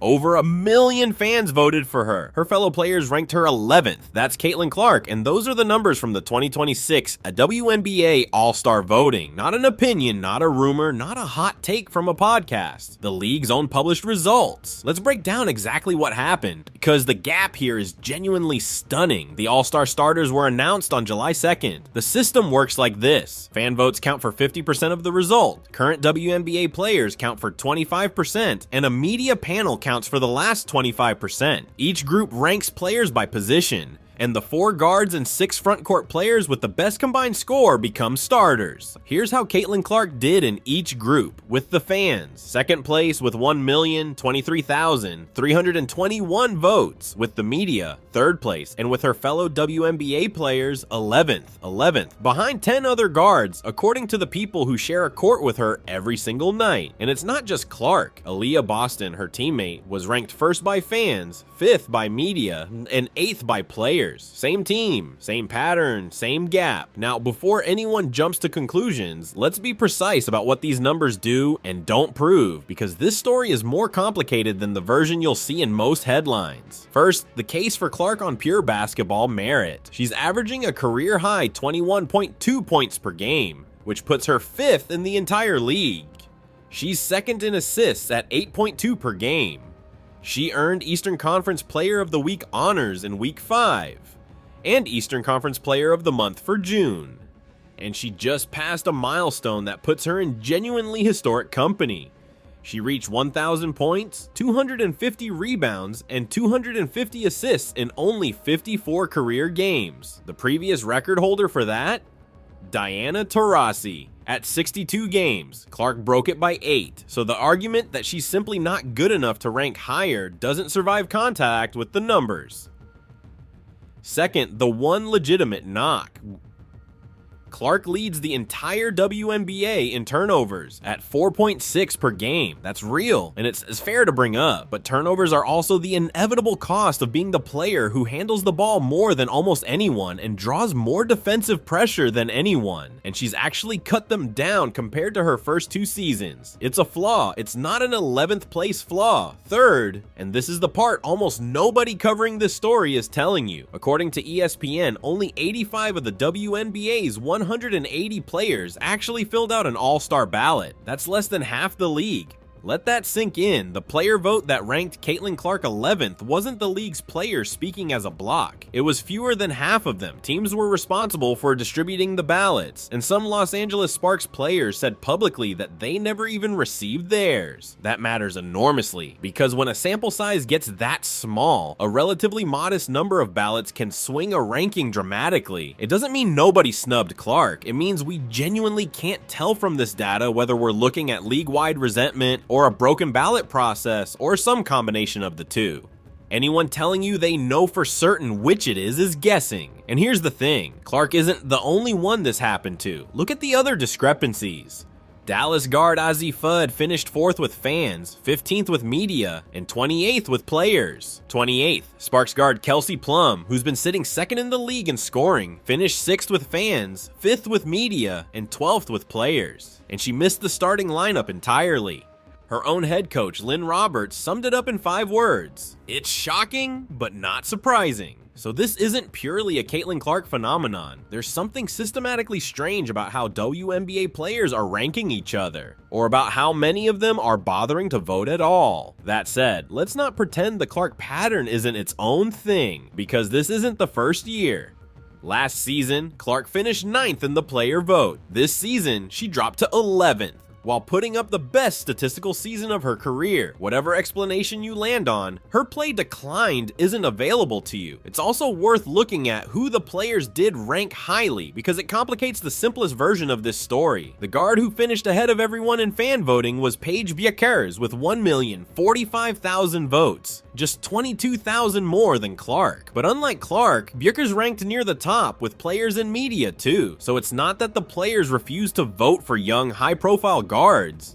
Over 1 million fans voted for her. Her fellow players ranked her 11th. That's Caitlin Clark, and those are the numbers from the 2026 WNBA All-Star voting. Not an opinion, not a rumor, not a hot take from a podcast. The league's own published results. Let's break down exactly what happened, because the gap here is genuinely stunning. The All-Star starters were announced on July 2nd. The system works like this. Fan votes count for 50% of the result. Current WNBA players count for 25%, and a media panel counts for the last 25%. Each group ranks players by position, and the 4 guards and 6 frontcourt players with the best combined score become starters. Here's how Caitlin Clark did in each group. With the fans, second place with 1,023,321 votes. With the media, third place, and with her fellow WNBA players, 11th, behind 10 other guards, according to the people who share a court with her every single night. And it's not just Clark. Aaliyah Boston, her teammate, was ranked 1st by fans, 5th by media, and 8th by players. Same team, same pattern, same gap. Now, before anyone jumps to conclusions, let's be precise about what these numbers do and don't prove, because this story is more complicated than the version you'll see in most headlines. First, the case for Clark on pure basketball merit. She's averaging a career-high 21.2 points per game, which puts her 5th in the entire league. She's 2nd in assists at 8.2 per game. She earned Eastern Conference Player of the Week honors in Week 5, and Eastern Conference Player of the Month for June. And she just passed a milestone that puts her in genuinely historic company. She reached 1,000 points, 250 rebounds, and 250 assists in only 54 career games. The previous record holder for that? Diana Taurasi. At 62 games, Clark broke it by 8, so the argument that she's simply not good enough to rank higher doesn't survive contact with the numbers. Second, the one legitimate knock. Clark leads the entire WNBA in turnovers at 4.6 per game. That's real, and it's fair to bring up, but turnovers are also the inevitable cost of being the player who handles the ball more than almost anyone and draws more defensive pressure than anyone, and she's actually cut them down compared to her first 2 seasons. It's a flaw. It's not an 11th place flaw. Third, and this is the part almost nobody covering this story is telling you, according to ESPN, only 85 of the WNBA's 180 players actually filled out an all-star ballot. That's less than half the league. Let that sink in. The player vote that ranked Caitlin Clark 11th wasn't the league's players speaking as a block. It was fewer than half of them. Teams were responsible for distributing the ballots, and some Los Angeles Sparks players said publicly that they never even received theirs. That matters enormously, because when a sample size gets that small, a relatively modest number of ballots can swing a ranking dramatically. It doesn't mean nobody snubbed Clark. It means we genuinely can't tell from this data whether we're looking at league-wide resentment, or a broken ballot process, or some combination of the two. Anyone telling you they know for certain which it is guessing. And here's the thing, Clark isn't the only one this happened to. Look at the other discrepancies. Dallas guard Azzi Fudd finished 4th with fans, 15th with media, and 28th with players. 28th, Sparks guard Kelsey Plum, who's been sitting 2nd in the league in scoring, finished 6th with fans, 5th with media, and 12th with players. And she missed the starting lineup entirely. Her own head coach, Lynn Roberts, summed it up in 5 words. It's shocking, but not surprising. So this isn't purely a Caitlin Clark phenomenon. There's something systematically strange about how WNBA players are ranking each other, or about how many of them are bothering to vote at all. That said, let's not pretend the Clark pattern isn't its own thing, because this isn't the first year. Last season, Clark finished 9th in the player vote. This season, she dropped to 11th. While putting up the best statistical season of her career. Whatever explanation you land on, her play declined isn't available to you. It's also worth looking at who the players did rank highly, because it complicates the simplest version of this story. The guard who finished ahead of everyone in fan voting was Paige Bueckers with 1,045,000 votes, just 22,000 more than Clark. But unlike Clark, Bueckers ranked near the top with players and media too, so it's not that the players refused to vote for young, high-profile guards.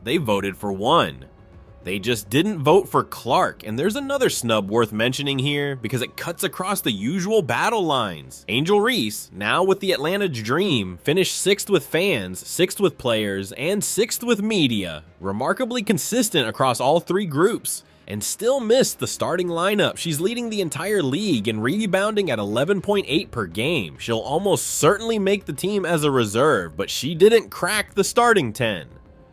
They voted for one. They just didn't vote for Clark, and there's another snub worth mentioning here because it cuts across the usual battle lines. Angel Reese, now with the Atlanta Dream, finished 6th with fans, 6th with players, and 6th with media. Remarkably consistent across all 3 groups. and still missed the starting lineup. She's leading the entire league and rebounding at 11.8 per game. She'll almost certainly make the team as a reserve, but she didn't crack the starting 10.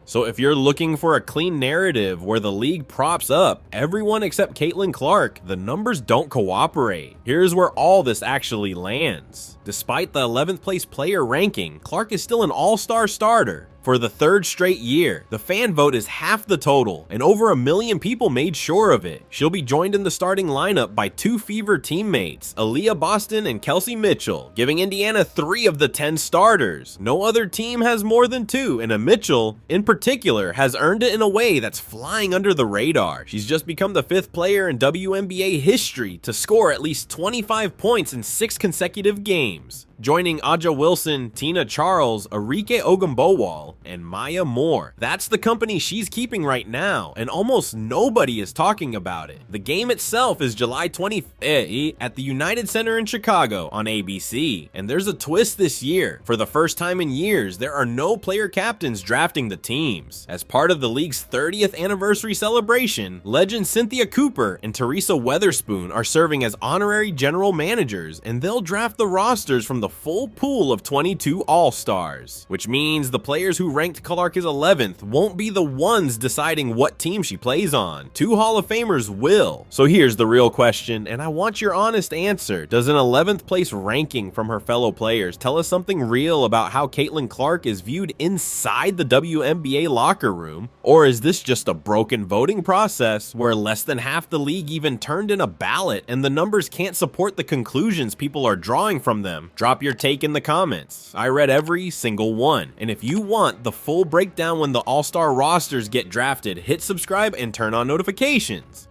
So if you're looking for a clean narrative where the league props up everyone except Caitlin Clark, the numbers don't cooperate. Here's where all this actually lands. Despite the 11th place player ranking, Clark is still an all-star starter. For the third straight year, the fan vote is half the total, and over 1 million people made sure of it. She'll be joined in the starting lineup by 2 Fever teammates, Aaliyah Boston and Kelsey Mitchell, giving Indiana 3 of the 10 starters. No other team has more than 2, and Mitchell, in particular, has earned it in a way that's flying under the radar. She's just become the 5th player in WNBA history to score at least 25 points in 6 consecutive games, joining Aja Wilson, Tina Charles, Arike Ogumbowale, and Maya Moore. That's the company she's keeping right now, and almost nobody is talking about it. The game itself is July 25th at the United Center in Chicago on ABC, and there's a twist this year. For the first time in years, there are no player captains drafting the teams. As part of the league's 30th anniversary celebration, legend Cynthia Cooper and Teresa Weatherspoon are serving as honorary general managers, and they'll draft the rosters from the full pool of 22 All-Stars, which means the players who ranked Clark as 11th won't be the ones deciding what team she plays on. 2 Hall of Famers will. So here's the real question, and I want your honest answer. Does an 11th place ranking from her fellow players tell us something real about how Caitlin Clark is viewed inside the WNBA locker room? Or is this just a broken voting process where less than half the league even turned in a ballot and the numbers can't support the conclusions people are drawing from them? Drop your take in the comments. I read every single one. And if you want the full breakdown when the All-Star rosters get drafted, hit subscribe and turn on notifications.